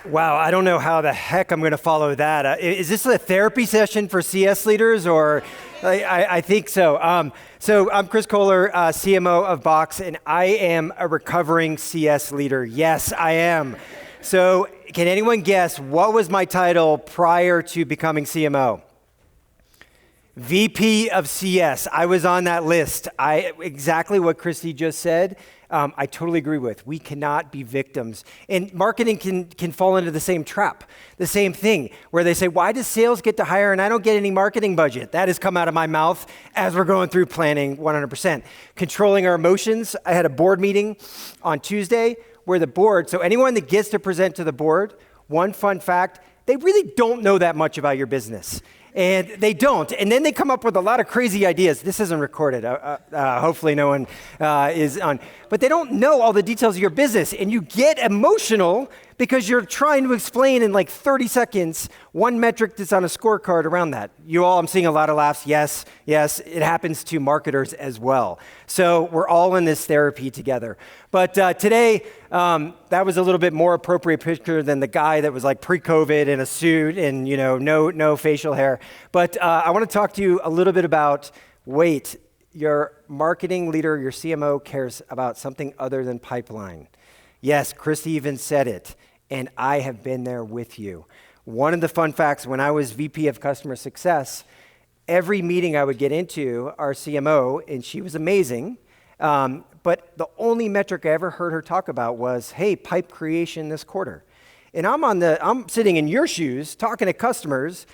Wow, I don't know how the heck I'm going to follow that. Is this a therapy session for CS leaders, or I think so. So I'm Chris Koehler, CMO of Box, and I am a recovering CS leader. Yes, I am. So can anyone guess what was my title prior to becoming CMO? VP of CS. I was on that list. Exactly what Christy just said. I totally agree with. We cannot be victims. And marketing can fall into the same trap, the same thing, where they say, why does sales get to hire and I don't get any marketing budget? That has come out of my mouth as we're going through planning 100%. Controlling our emotions. I had a board meeting on Tuesday where the board, so anyone that gets to present to the board, one fun fact, they really don't know that much about your business. And they don't. And then they come up with a lot of crazy ideas. This isn't recorded. Hopefully no one is on. But they don't know all the details of your business. And you get emotional because you're trying to explain in like 30 seconds one metric that's on a scorecard around that. I'm seeing a lot of laughs. Yes, it happens to marketers as well. So we're all in this therapy together. But today, that was a little bit more appropriate picture than the guy that was like pre-COVID in a suit and no facial hair. But I want to talk to you a little bit about, wait, your marketing leader, your CMO cares about something other than pipeline. Yes, Christy even said it, and I have been there with you. One of the fun facts, when I was VP of Customer Success, every meeting I would get into, our CMO, and she was amazing, but the only metric I ever heard her talk about was, hey, pipe creation this quarter. And I'm sitting in your shoes, talking to customers,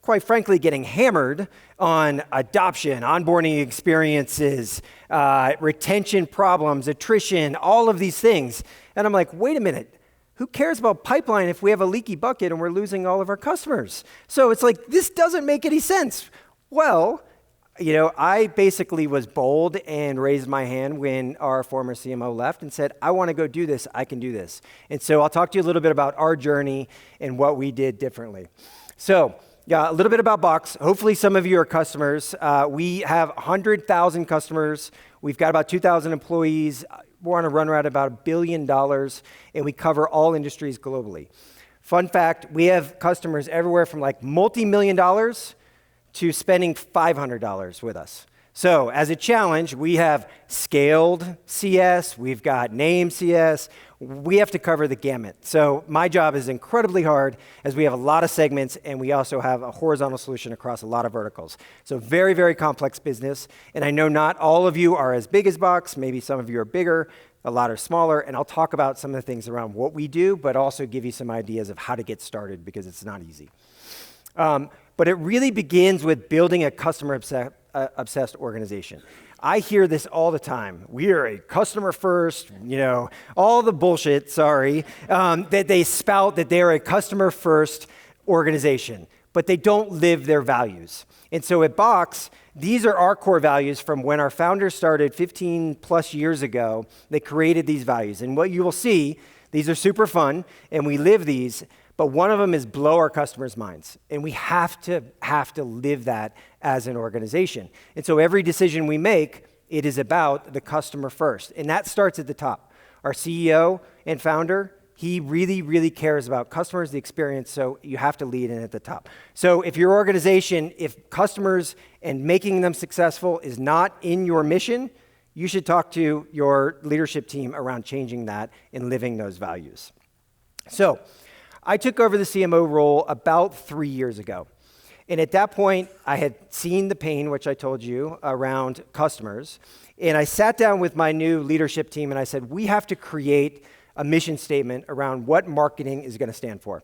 quite frankly, getting hammered on adoption, onboarding experiences, retention problems, attrition, all of these things. And I'm like, wait a minute, who cares about pipeline if we have a leaky bucket and we're losing all of our customers? So it's like, this doesn't make any sense. Well, I basically was bold and raised my hand when our former CMO left and said, I want to go do this, I can do this. And so I'll talk to you a little bit about our journey and what we did differently. So, yeah, a little bit about Box. Hopefully some of you are customers. We have 100,000 customers. We've got about 2,000 employees. We're on a run rate about $1 billion, and we cover all industries globally. Fun fact, we have customers everywhere from like multi-million dollars to spending $500 with us. So as a challenge, we have scaled CS, we've got name CS, we have to cover the gamut. So my job is incredibly hard as we have a lot of segments and we also have a horizontal solution across a lot of verticals. So very, very complex business. And I know not all of you are as big as Box, maybe some of you are bigger, a lot are smaller, and I'll talk about some of the things around what we do, but also give you some ideas of how to get started because it's not easy. But it really begins with building a customer-obsessed organization. I hear this all the time. We are a customer first, all the bullshit, that they spout that they're a customer first organization, but they don't live their values. And so at Box, these are our core values from when our founders started 15 plus years ago. They created these values. And what you will see, these are super fun, and we live these, but one of them is blow our customers' minds. And we have to live that as an organization. And so every decision we make, it is about the customer first. And that starts at the top. Our CEO and founder, he really, really cares about customers, the experience, so you have to lead in at the top. So if your organization, if customers and making them successful is not in your mission, you should talk to your leadership team around changing that and living those values. So I took over the CMO role about 3 years ago. And at that point, I had seen the pain, which I told you, around customers. And I sat down with my new leadership team and I said, we have to create a mission statement around what marketing is going to stand for.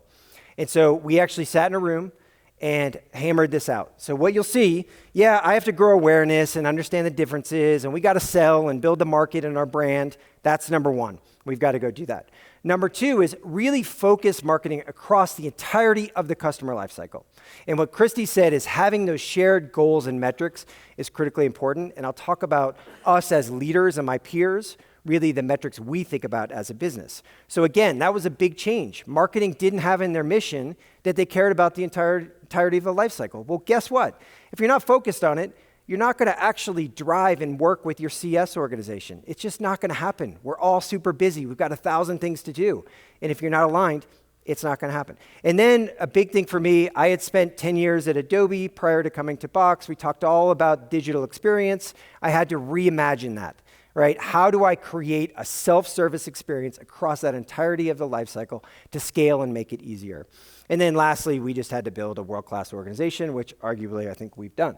And so we actually sat in a room and hammered this out. So what you'll see, I have to grow awareness and understand the differences, and we got to sell and build the market and our brand. That's number one. We've got to go do that. Number two is really focus marketing across the entirety of the customer lifecycle. And what Christy said is having those shared goals and metrics is critically important. And I'll talk about us as leaders and my peers, really the metrics we think about as a business. So again, that was a big change. Marketing didn't have in their mission that they cared about the entirety of the lifecycle. Well, guess what? If you're not focused on it, you're not going to actually drive and work with your CS organization. It's just not going to happen. We're all super busy. We've got 1,000 things to do. And if you're not aligned, It's not going to happen. And then a big thing for me, I had spent 10 years at Adobe prior to coming to Box. We talked all about digital experience. I had to reimagine that, right? How do I create a self-service experience across that entirety of the lifecycle to scale and make it easier? And then lastly, we just had to build a world-class organization, which arguably I think we've done.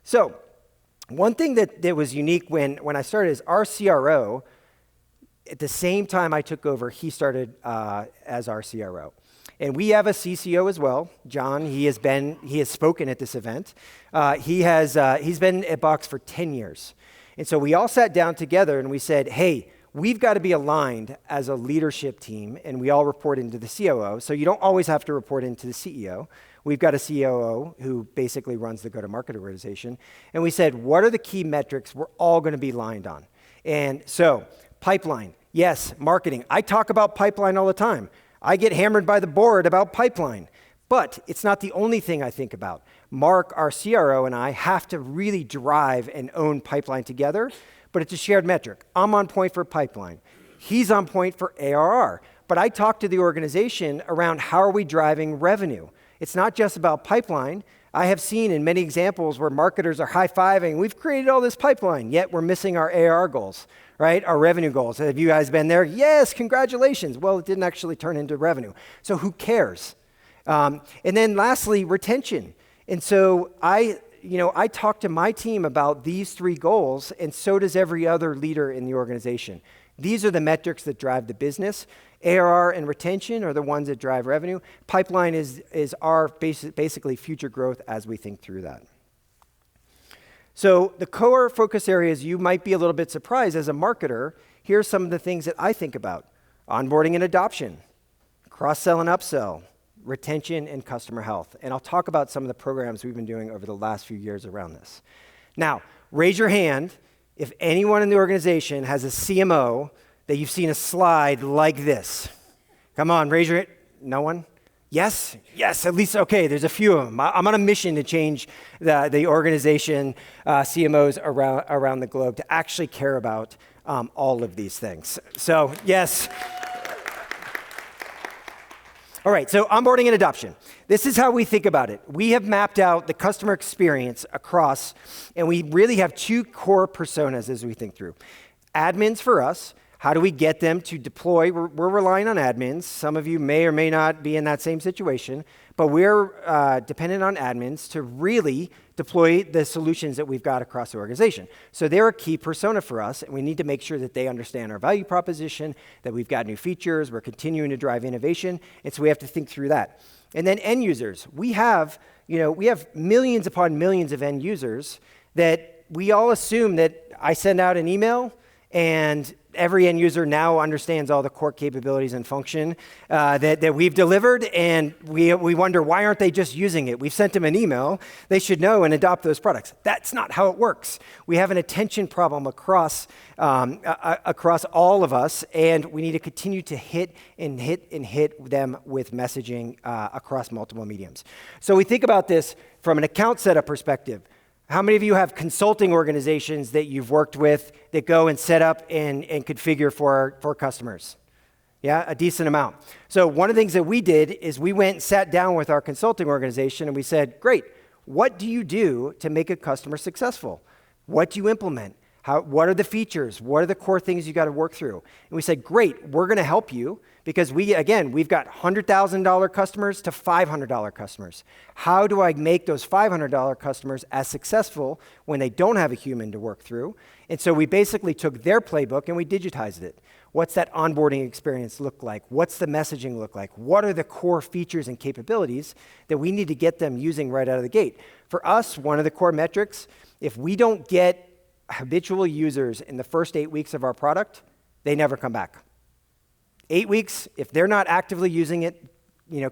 So one thing that was unique when I started is our CRO, at the same time I took over, he started as our CRO. And we have a CCO as well, John. He has spoken at this event. He's been at Box for 10 years. And so we all sat down together and we said, hey, we've got to be aligned as a leadership team, and we all report into the COO. So you don't always have to report into the CEO. We've got a COO who basically runs the go-to-market organization. And we said, what are the key metrics we're all going to be aligned on? And so pipeline, yes. Marketing, I talk about pipeline all the time. I get hammered by the board about pipeline. But it's not the only thing I think about. Mark, our CRO, and I have to really drive and own pipeline together, but it's a shared metric. I'm on point for pipeline. He's on point for ARR. But I talk to the organization around how are we driving revenue. It's not just about pipeline. I have seen in many examples where marketers are high-fiving, we've created all this pipeline, yet we're missing our ARR goals, right? Our revenue goals. Have you guys been there? Yes, congratulations. Well, it didn't actually turn into revenue. So who cares? And then lastly, retention. And so I talk to my team about these three goals, and so does every other leader in the organization. These are the metrics that drive the business. ARR and retention are the ones that drive revenue. Pipeline is our basically future growth as we think through that. So the core focus areas, you might be a little bit surprised as a marketer. Here's some of the things that I think about. Onboarding and adoption, cross-sell and upsell, retention and customer health. And I'll talk about some of the programs we've been doing over the last few years around this. Now, raise your hand if anyone in the organization has a CMO that you've seen a slide like this. Come on, raise your hand. No one? Yes? Yes, at least, okay, there's a few of them. I'm on a mission to change the organization, CMOs around the globe to actually care about all of these things. So, yes. All right, so onboarding and adoption. This is how we think about it. We have mapped out the customer experience across, and we really have two core personas as we think through. Admins for us. How do we get them to deploy? We're relying on admins. Some of you may or may not be in that same situation, but we're dependent on admins to really deploy the solutions that we've got across the organization. So they're a key persona for us, and we need to make sure that they understand our value proposition, that we've got new features, we're continuing to drive innovation, and so we have to think through that. And then end users. We have millions upon millions of end users that we all assume that I send out an email and every end user now understands all the core capabilities and function that we've delivered, and we wonder, why aren't they just using it? We've sent them an email. They should know and adopt those products. That's not how it works. We have an attention problem across all of us, and we need to continue to hit them with messaging across multiple mediums. So we think about this from an account setup perspective. How many of you have consulting organizations that you've worked with that go and set up and configure for customers? Yeah, a decent amount. So one of the things that we did is we went and sat down with our consulting organization and we said, great, what do you do to make a customer successful? What do you implement? What are the features? What are the core things you got to work through? And we said, great, we're going to help you because we've got $100,000 customers to $500 customers. How do I make those $500 customers as successful when they don't have a human to work through? And so we basically took their playbook and we digitized it. What's that onboarding experience look like? What's the messaging look like? What are the core features and capabilities that we need to get them using right out of the gate? For us, one of the core metrics, if we don't get habitual users in the first 8 weeks of our product, they never come back. 8 weeks, if they're not actively using it,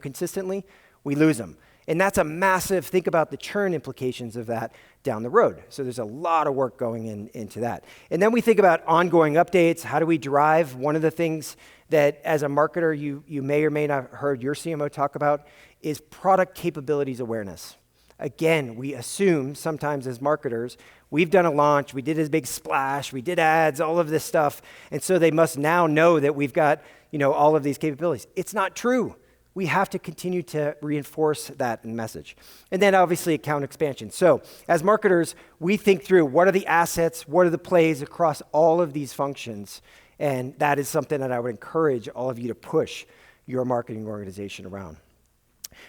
consistently, we lose them. And that's a massive, think about the churn implications of that down the road. So there's a lot of work going into that. And then we think about ongoing updates. How do we drive? One of the things that as a marketer, you may or may not have heard your CMO talk about is product capabilities awareness. Again, we assume sometimes as marketers, we've done a launch, we did a big splash, we did ads, all of this stuff, and so they must now know that we've got, all of these capabilities. It's not true. We have to continue to reinforce that in message. And then obviously account expansion. So as marketers, we think through what are the assets, what are the plays across all of these functions, and that is something that I would encourage all of you to push your marketing organization around.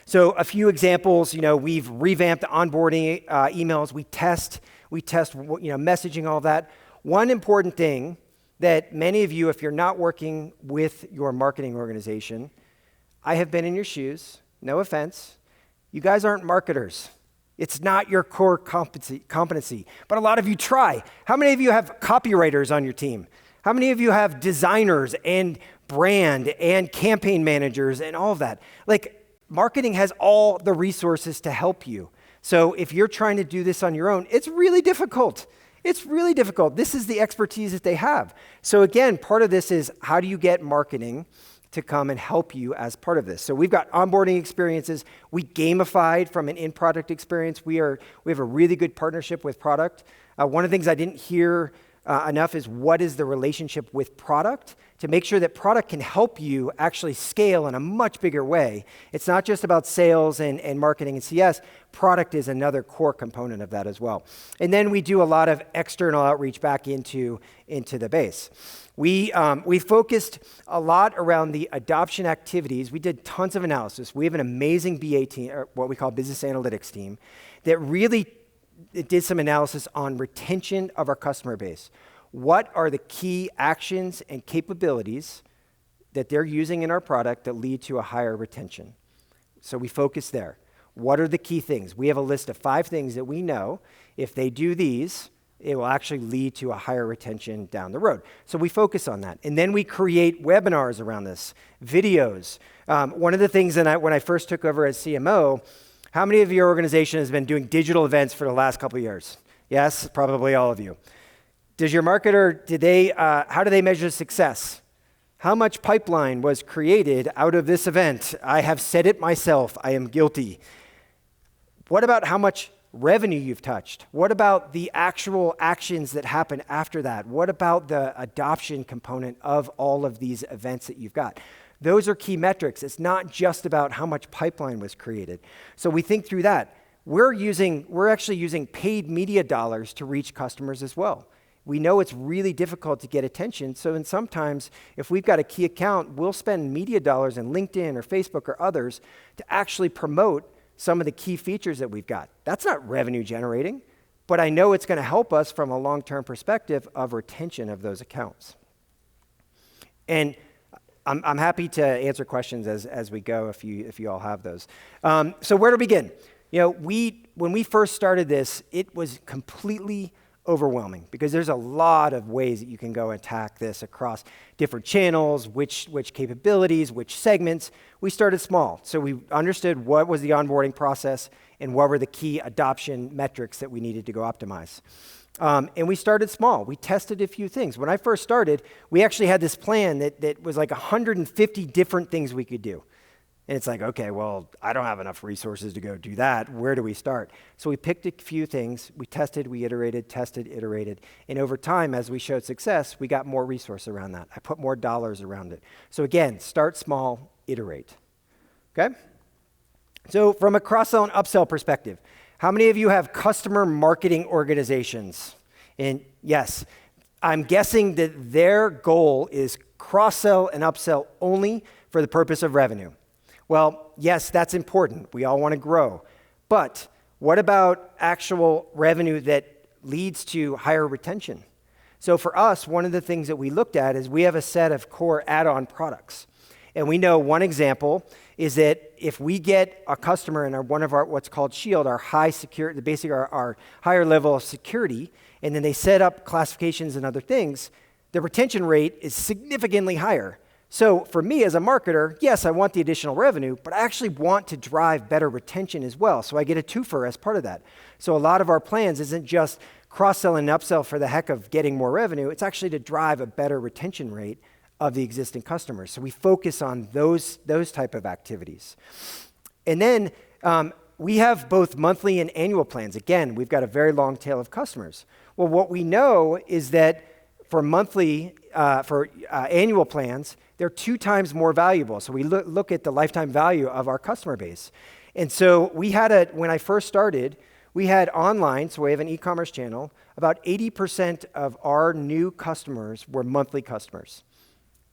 So a few examples, we've revamped onboarding emails. We test, messaging, all of that. One important thing that many of you, if you're not working with your marketing organization, I have been in your shoes, no offense. You guys aren't marketers. It's not your core competency, but a lot of you try. How many of you have copywriters on your team? How many of you have designers and brand and campaign managers and all of that? Marketing has all the resources to help you. So if you're trying to do this on your own, it's really difficult. It's really difficult. This is the expertise that they have. So again, part of this is how do you get marketing to come and help you as part of this? So we've got onboarding experiences. We gamified from an in-product experience. We have a really good partnership with product. One of the things I didn't hear enough is what is the relationship with product to make sure that product can help you actually scale in a much bigger way. It's not just about sales and marketing and CS. Product is another core component of that as well. And then we do a lot of external outreach back into the base. We focused a lot around the adoption activities. We did tons of analysis. We have an amazing BA team, or what we call business analytics team, that really did some analysis on retention of our customer base. What are the key actions and capabilities that they're using in our product that lead to a higher retention? So we focus there. What are the key things? We have a list of 5 things that we know if they do these, it will actually lead to a higher retention down the road. So we focus on that. And then we create webinars around this, videos. One of the things that when I first took over as CMO, how many of your organization has been doing digital events for the last couple of years? Yes, probably all of you. Does your marketer, how do they measure success? How much pipeline was created out of this event? I have said it myself. I am guilty. What about how much revenue you've touched? What about the actual actions that happen after that? What about the adoption component of all of these events that you've got? Those are key metrics. It's not just about how much pipeline was created. So we think through that. We're actually using paid media dollars to reach customers as well. We know it's really difficult to get attention. So sometimes if we've got a key account, we'll spend media dollars in LinkedIn or Facebook or others to actually promote some of the key features that we've got. That's not revenue generating, but I know it's going to help us from a long-term perspective of retention of those accounts. And I'm happy to answer questions as we go if you all have those. So where to begin? When we first started this, it was completely overwhelming because there's a lot of ways that you can go attack this across different channels, which capabilities, which segments. We started small. So we understood what was the onboarding process and what were the key adoption metrics that we needed to go optimize. And we started small. We tested a few things. When I first started, we actually had this plan that was like 150 different things we could do. And it's like, okay, well, I don't have enough resources to go do that. Where do we start? So we picked a few things. We tested, we iterated, tested, iterated. And over time, as we showed success, we got more resource around that. I put more dollars around it. So again, start small, iterate. Okay? So from a cross-sell and upsell perspective, how many of you have customer marketing organizations? And yes, I'm guessing that their goal is cross-sell and upsell only for the purpose of revenue. Well, yes, that's important. We all want to grow. But what about actual revenue that leads to higher retention? So for us, one of the things that we looked at is we have a set of core add-on products. And we know one example is that if we get a customer in one of our what's called Shield, our high security, basically our higher level of security, and then they set up classifications and other things, the retention rate is significantly higher. So for me as a marketer, yes, I want the additional revenue, but I actually want to drive better retention as well. So I get a twofer as part of that. So a lot of our plans isn't just cross-sell and upsell for the heck of getting more revenue. It's actually to drive a better retention rate of the existing customers. So we focus on those type of activities. And then we have both monthly and annual plans. Again, we've got a very long tail of customers. Well, what we know is that for annual plans, they're 2 times more valuable. So we look at the lifetime value of our customer base. And so when I first started, we had online, so we have an e-commerce channel, about 80% of our new customers were monthly customers.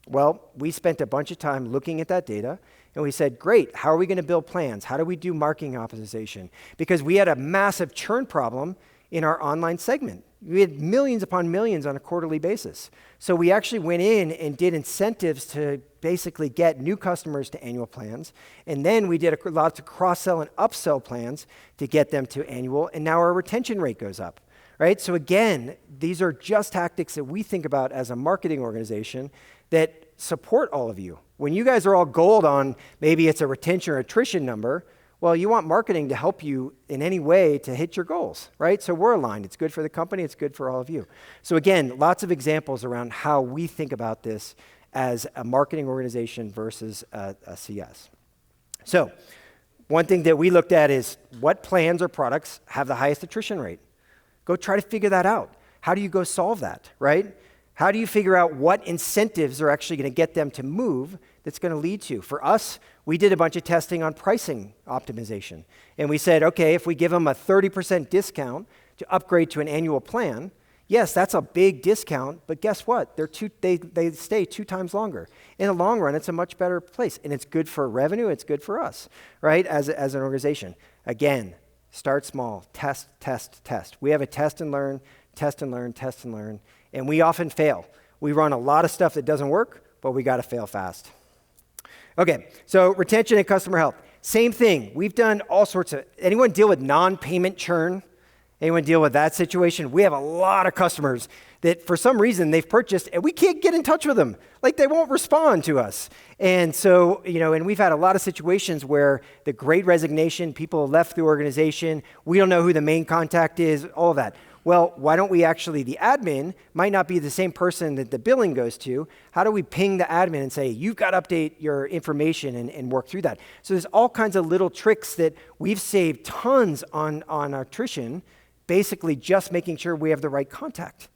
Well, we spent a bunch of time looking at that data, and we said, great, how are we going to build plans? How do we do marketing optimization? Because we had a massive churn problem in our online segment. We had millions upon millions on a quarterly basis. So we actually went in and did incentives to basically get new customers to annual plans. And then we did a lot of cross-sell and upsell plans to get them to annual. And now our retention rate goes up, right? So again, these are just tactics that we think about as a marketing organization that support all of you. When you guys are all gold on maybe it's a retention or attrition number, well, you want marketing to help you in any way to hit your goals, right? So we're aligned. It's good for the company. It's good for all of you. So again, lots of examples around how we think about this as a marketing organization versus a CS. So one thing that we looked at is what plans or products have the highest attrition rate? Go try to figure that out. How do you go solve that, right? How do you figure out what incentives are actually going to get them to move that's going to lead to? For us, we did a bunch of testing on pricing optimization. And we said, okay, if we give them a 30% discount to upgrade to an annual plan, yes, that's a big discount, but guess what? They stay 2 times longer. In the long run, it's a much better place. And it's good for revenue, it's good for us, right, as an organization. Again, start small, test, test, test. We have a test and learn, test and learn, test and learn. And we often fail. We run a lot of stuff that doesn't work, but we got to fail fast. Okay, so retention and customer health. Same thing. We've done all sorts of, anyone deal with non-payment churn? Anyone deal with that situation? We have a lot of customers that for some reason they've purchased and we can't get in touch with them. Like they won't respond to us. And so, and we've had a lot of situations where the great resignation, people left the organization, we don't know who the main contact is, all of that. Well, why don't we actually, the admin might not be the same person that the billing goes to. How do we ping the admin and say, you've got to update your information and work through that? So there's all kinds of little tricks that we've saved tons on attrition, basically just making sure we have the right contact,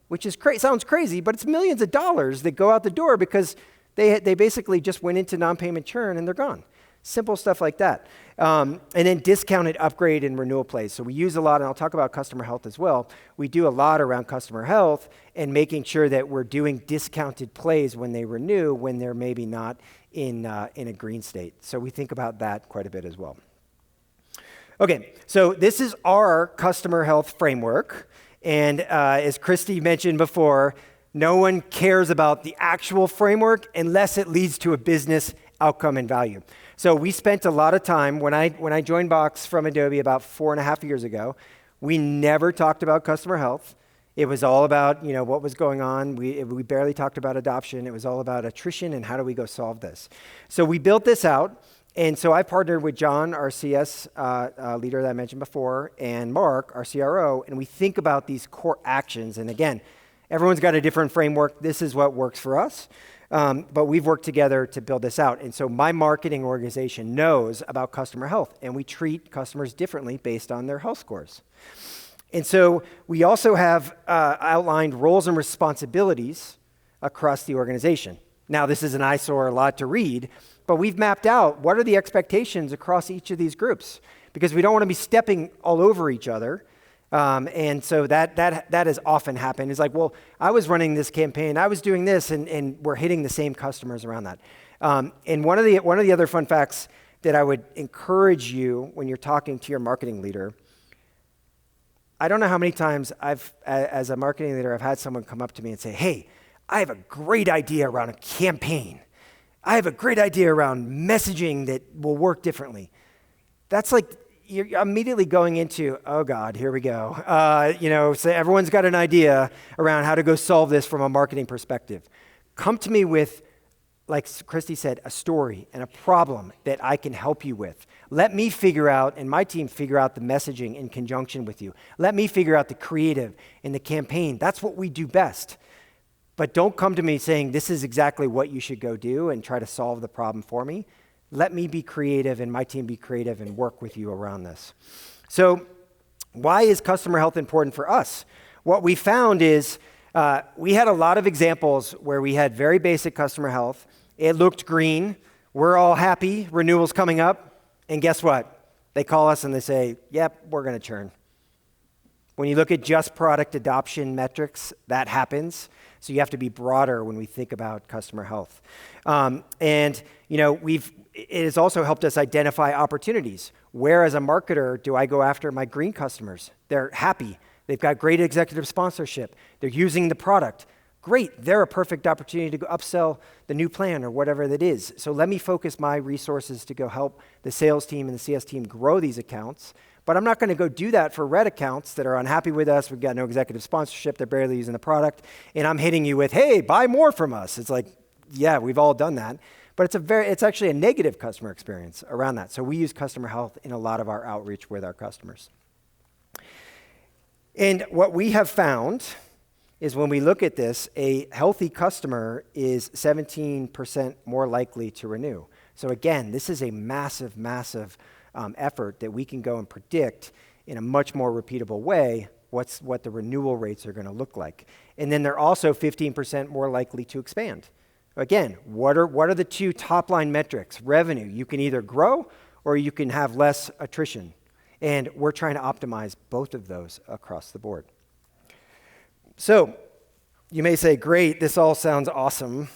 which is sounds crazy, but it's millions of dollars that go out the door because they basically just went into non-payment churn and they're gone. Simple stuff like that. And then discounted upgrade and renewal plays. So we use a lot, and I'll talk about customer health as well. We do a lot around customer health and making sure that we're doing discounted plays when they renew, when they're maybe not in a green state. So we think about that quite a bit as well. Okay, so this is our customer health framework. And as Christy mentioned before, no one cares about the actual framework unless it leads to a business outcome and value. So we spent a lot of time, when I joined Box from Adobe about 4.5 years ago, we never talked about customer health. It was all about, what was going on. We barely talked about adoption. It was all about attrition and how do we go solve this. So we built this out. And so I partnered with John, our CS leader that I mentioned before, and Mark, our CRO, and we think about these core actions. And again, everyone's got a different framework. This is what works for us. But we've worked together to build this out. And so my marketing organization knows about customer health, and we treat customers differently based on their health scores. And so we also have outlined roles and responsibilities across the organization. Now, this is an eyesore, a lot to read, but we've mapped out what are the expectations across each of these groups, because we don't want to be stepping all over each other. And so that has often happened. It's like, well, I was running this campaign, I was doing this, and we're hitting the same customers around that. And one of the other fun facts that I would encourage you when you're talking to your marketing leader, I don't know how many times as a marketing leader, I've had someone come up to me and say, hey, I have a great idea around a campaign. I have a great idea around messaging that will work differently. That's like, you're immediately going into, oh God, here we go. So everyone's got an idea around how to go solve this from a marketing perspective. Come to me with, like Christy said, a story and a problem that I can help you with. Let me figure out, and my team figure out the messaging in conjunction with you. Let me figure out the creative and the campaign. That's what we do best. But don't come to me saying, this is exactly what you should go do and try to solve the problem for me. Let me be creative and my team be creative and work with you around this. So why is customer health important for us? What we found is we had a lot of examples where we had very basic customer health. It looked green. We're all happy. Renewal's coming up. And guess what? They call us and they say, yep, we're going to churn. When you look at just product adoption metrics, that happens. So you have to be broader when we think about customer health. And it has also helped us identify opportunities. Where as a marketer do I go after my green customers? They're happy. They've got great executive sponsorship. They're using the product. Great, they're a perfect opportunity to go upsell the new plan or whatever that is. So let me focus my resources to go help the sales team and the CS team grow these accounts. But I'm not going to go do that for red accounts that are unhappy with us. We've got no executive sponsorship. They're barely using the product. And I'm hitting you with, hey, buy more from us. It's like, yeah, we've all done that. But it's actually a negative customer experience around that. So we use customer health in a lot of our outreach with our customers. And what we have found is when we look at this, a healthy customer is 17% more likely to renew. So again, this is a massive, massive effort that we can go and predict in a much more repeatable way what the renewal rates are going to look like. And then they're also 15% more likely to expand. Again, what are the two top line metrics? Revenue, you can either grow or you can have less attrition. And we're trying to optimize both of those across the board. So you may say, great, this all sounds awesome.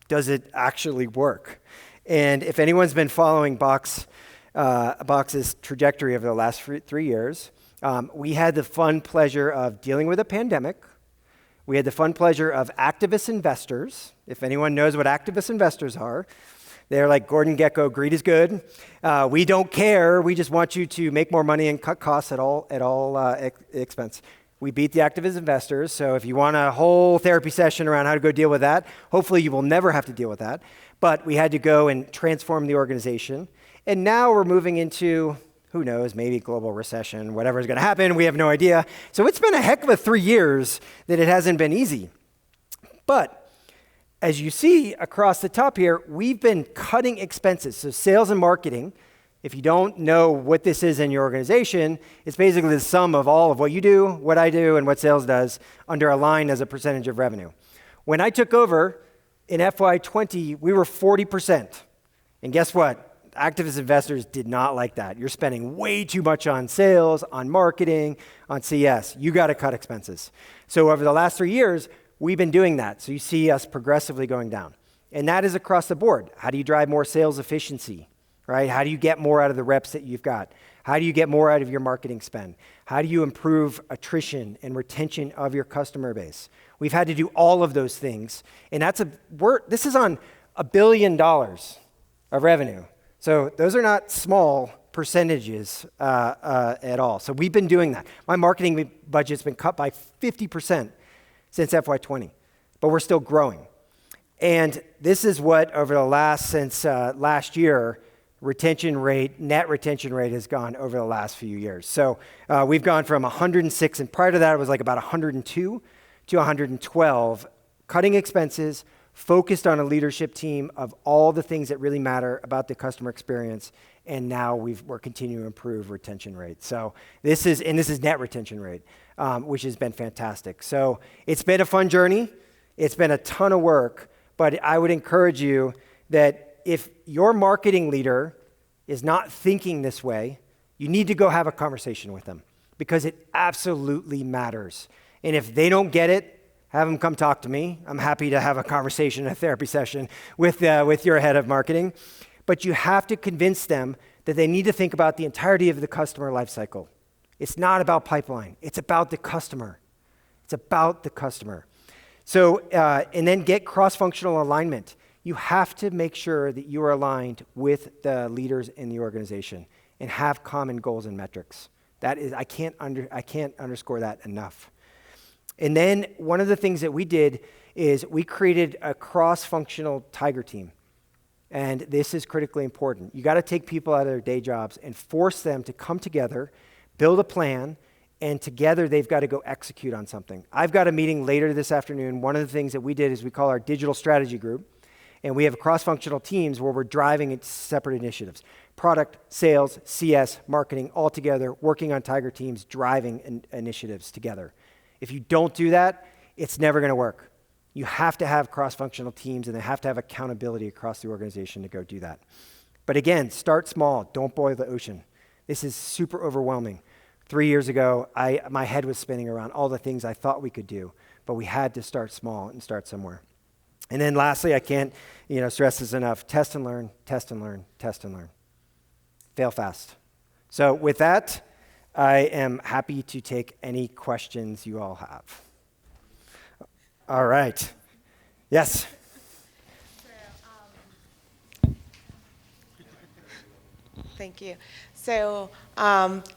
Does it actually work? And if anyone's been following Box's trajectory over the last 3 years, we had the fun pleasure of dealing with a pandemic. We had the fun pleasure of activist investors. If anyone knows what activist investors are, they're like Gordon Gekko, greed is good. We don't care. We just want you to make more money and cut costs at all expense. We beat the activist investors. So if you want a whole therapy session around how to go deal with that, hopefully you will never have to deal with that. But we had to go and transform the organization. And now we're moving into, who knows, maybe global recession, whatever is going to happen. We have no idea. So it's been a heck of a 3 years that it hasn't been easy. But as you see across the top here, we've been cutting expenses. So sales and marketing, if you don't know what this is in your organization, it's basically the sum of all of what you do, what I do, and what sales does under a line as a percentage of revenue. When I took over in FY20, we were 40%. And guess what? Activist investors did not like that. You're spending way too much on sales, on marketing, on CS. You got to cut expenses. So over the last 3 years, we've been doing that. So you see us progressively going down. And that is across the board. How do you drive more sales efficiency, right? How do you get more out of the reps that you've got? How do you get more out of your marketing spend? How do you improve attrition and retention of your customer base? We've had to do all of those things. And this is on $1 billion of revenue. So those are not small percentages at all. So we've been doing that. My marketing budget's been cut by 50% since FY20, but we're still growing. And this is what since last year, net retention rate has gone over the last few years. So we've gone from 106, and prior to that it was like about 102 to 112, cutting expenses, focused on a leadership team of all the things that really matter about the customer experience, and now we're continuing to improve retention rate. So this is net retention rate, which has been fantastic. So it's been a fun journey. It's been a ton of work, but I would encourage you that if your marketing leader is not thinking this way, you need to go have a conversation with them because it absolutely matters. And if they don't get it, have them come talk to me. I'm happy to have a conversation, a therapy session with your head of marketing. But you have to convince them that they need to think about the entirety of the customer lifecycle. It's not about pipeline. It's about the customer. It's about the customer. So, and then get cross-functional alignment. You have to make sure that you are aligned with the leaders in the organization and have common goals and metrics. That is, I can't underscore that enough. And then one of the things that we did is we created a cross-functional tiger team. And this is critically important. You got to take people out of their day jobs and force them to come together, build a plan, and together they've got to go execute on something. I've got a meeting later this afternoon. One of the things that we did is we call our digital strategy group. And we have cross-functional teams where we're driving separate initiatives. Product, sales, CS, marketing, all together, working on tiger teams, driving initiatives together. If you don't do that, it's never going to work. You have to have cross-functional teams, and they have to have accountability across the organization to go do that. But again, start small. Don't boil the ocean. This is super overwhelming. 3 years ago, my head was spinning around all the things I thought we could do, but we had to start small and start somewhere. And then lastly, I can't stress this enough, test and learn, test and learn, test and learn. Fail fast. So with that, I am happy to take any questions you all have. All right. Yes. Thank you. So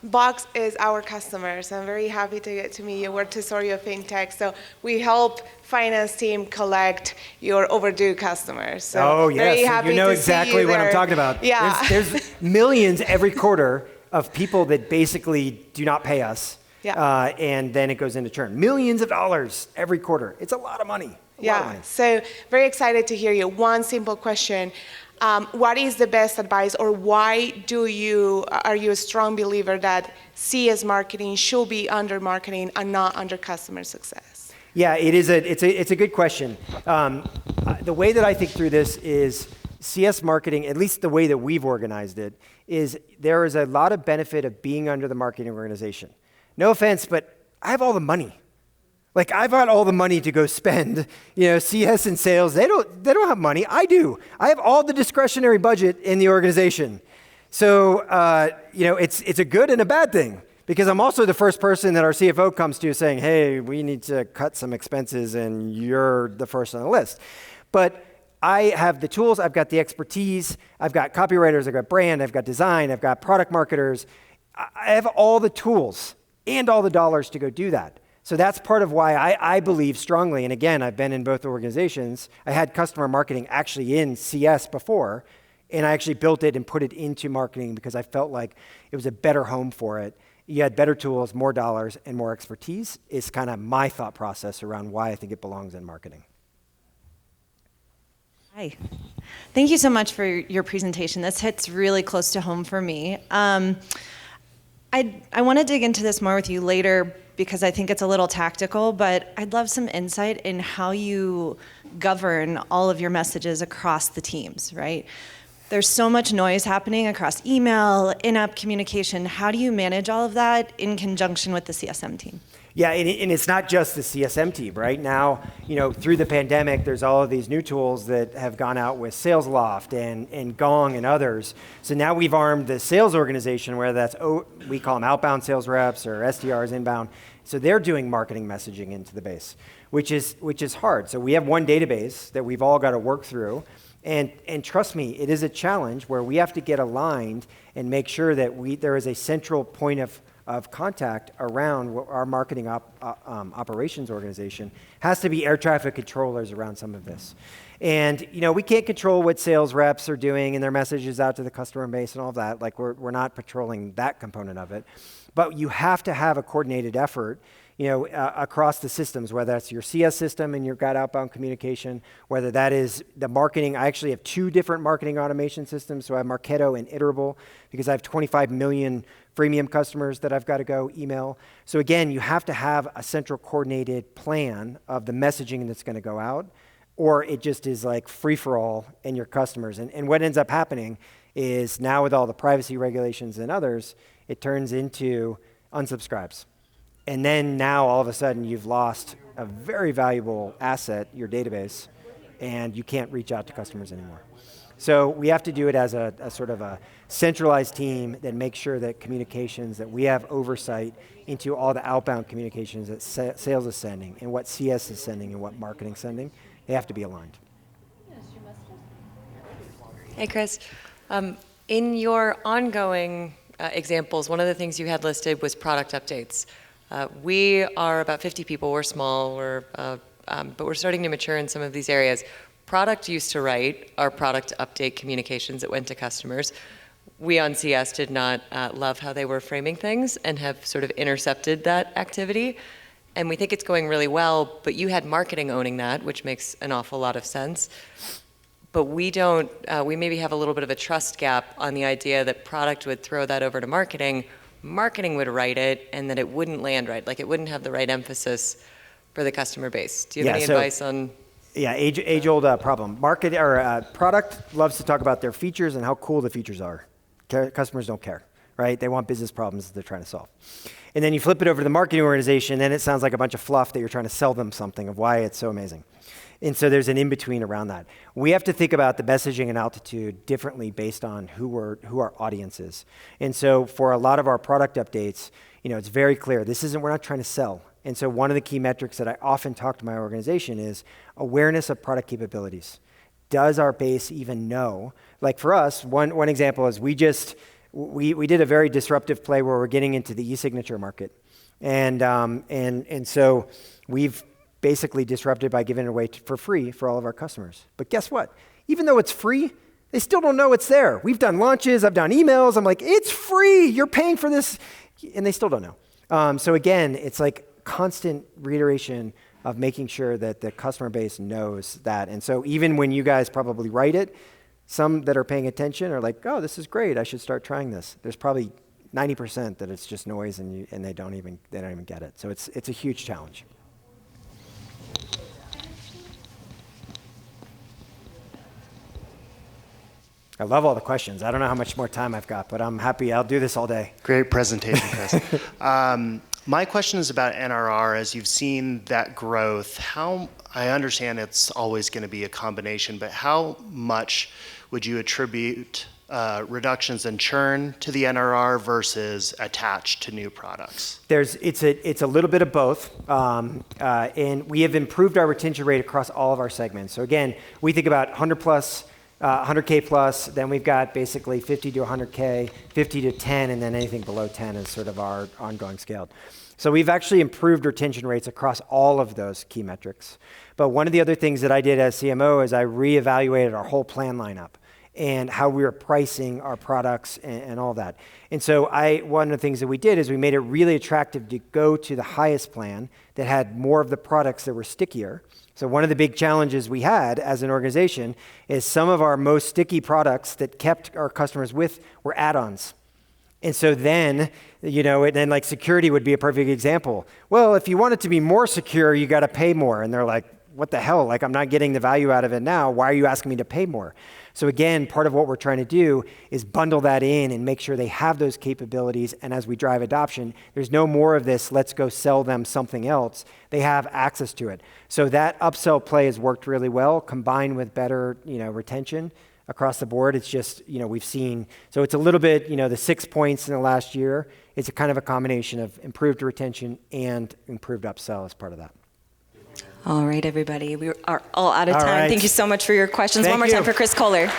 Box is our customer, so I'm very happy to get to meet you. We're Tesorio FinTech, so we help finance team collect your overdue customers. So yes, very happy you know to exactly see you what there. I'm talking about. Yeah. There's millions every quarter of people that basically do not pay us, and then it goes into churn. Millions of dollars every quarter. It's a lot of money. A lot of money. So very excited to hear you. One simple question. What is the best advice, or why are you a strong believer that CS marketing should be under marketing and not under customer success? Yeah, it's a good question. The way that I think through this is CS marketing, at least the way that we've organized it, is there is a lot of benefit of being under the marketing organization. No offense, but I have all the money. Like, I've got all the money to go spend. CS and sales, they don't have money. I do. I have all the discretionary budget in the organization. So, it's a good and a bad thing, because I'm also the first person that our CFO comes to saying, hey, we need to cut some expenses, and you're the first on the list. But I have the tools, I've got the expertise, I've got copywriters, I've got brand, I've got design, I've got product marketers. I have all the tools and all the dollars to go do that. So that's part of why I believe strongly, and again, I've been in both organizations. I had customer marketing actually in CS before, and I actually built it and put it into marketing because I felt like it was a better home for it. You had better tools, more dollars, and more expertise is kind of my thought process around why I think it belongs in marketing. Hi. Thank you so much for your presentation. This hits really close to home for me. I want to dig into this more with you later because I think it's a little tactical, but I'd love some insight in how you govern all of your messages across the teams, right? There's so much noise happening across email, in-app communication. How do you manage all of that in conjunction with the CSM team? Yeah, and it's not just the CSM team, right? Now, through the pandemic, there's all of these new tools that have gone out with SalesLoft and Gong and others. So now we've armed the sales organization, whether that's, we call them outbound sales reps or SDRs inbound. So they're doing marketing messaging into the base, which is hard. So we have one database that we've all got to work through. And trust me, it is a challenge where we have to get aligned and make sure that there is a central point of contact around our marketing operations organization. Has to be air traffic controllers around some of this. And we can't control what sales reps are doing and their messages out to the customer base and all of that. Like we're not patrolling that component of it. But you have to have a coordinated effort across the systems, whether that's your CS system and you've got outbound communication, whether that is the marketing. I actually have 2 different marketing automation systems. So I have Marketo and Iterable because I have 25 million freemium customers that I've got to go email. So again, you have to have a central coordinated plan of the messaging that's going to go out, or it just is like free-for-all in your customers. And what ends up happening is now with all the privacy regulations and others, it turns into unsubscribes. And then now all of a sudden you've lost a very valuable asset, your database, and you can't reach out to customers anymore. So we have to do it as a sort of a centralized team that makes sure that communications, that we have oversight into all the outbound communications that sales is sending and what CS is sending and what marketing is sending. They have to be aligned. Hey, Chris. In your ongoing examples, one of the things you had listed was product updates. We are about 50 people. We're small, but we're starting to mature in some of these areas. Product used to write our product update communications that went to customers. We on CS did not love how they were framing things and have sort of intercepted that activity. And we think it's going really well, but you had marketing owning that, which makes an awful lot of sense. but we don't, we maybe have a little bit of a trust gap on the idea that product would throw that over to marketing, marketing would write it, and that it wouldn't land right, like it wouldn't have the right emphasis for the customer base. Do you have any advice on? Yeah, age-old problem. Product loves to talk about their features and how cool the features are. Customers don't care, right? They want business problems that they're trying to solve. And then you flip it over to the marketing organization, then it sounds like a bunch of fluff that you're trying to sell them something of why it's so amazing. And so there's an in-between around that. We have to think about the messaging and altitude differently based on who our audience is. And so for a lot of our product updates, it's very clear. We're not trying to sell. And so one of the key metrics that I often talk to my organization is awareness of product capabilities. Does our base even know? Like for us, one example is we did a very disruptive play where we're getting into the e-signature market. And so we've basically disrupted by giving it away for free for all of our customers. But guess what? Even though it's free, they still don't know it's there. We've done launches, I've done emails, I'm like, it's free, you're paying for this, and they still don't know. So again, it's like constant reiteration of making sure that the customer base knows that. And so even when you guys probably write it, some that are paying attention are like, oh, this is great, I should start trying this. There's probably 90% that it's just noise and they don't even get it. So it's a huge challenge. I love all the questions. I don't know how much more time I've got, but I'm happy. I'll do this all day. Great presentation, Chris. My question is about NRR. As you've seen that growth, I understand it's always going to be a combination, but how much would you attribute reductions in churn to the NRR versus attached to new products? It's a little bit of both, and we have improved our retention rate across all of our segments. So again, we think about 100 plus, 100K plus, then we've got basically 50 to 100K, 50 to 10, and then anything below 10 is sort of our ongoing scale. So we've actually improved retention rates across all of those key metrics. But one of the other things that I did as CMO is I reevaluated our whole plan lineup and how we were pricing our products and all that. And so one of the things that we did is we made it really attractive to go to the highest plan that had more of the products that were stickier. So one of the big challenges we had as an organization is some of our most sticky products that kept our customers were add-ons. And so then, like security would be a perfect example. Well, if you want it to be more secure, you got to pay more. And they're like, what the hell? Like, I'm not getting the value out of it now. Why are you asking me to pay more? So again, part of what we're trying to do is bundle that in and make sure they have those capabilities. And as we drive adoption, there's no more of this, let's go sell them something else. They have access to it. So that upsell play has worked really well, combined with better, retention across the board. It's just, we've seen, so it's a little bit, the 6 points in the last year, it's a kind of a combination of improved retention and improved upsell as part of that. All right, everybody. We are all out of time. Right. Thank you so much for your questions. Thank One more you. time for Chris Koehler.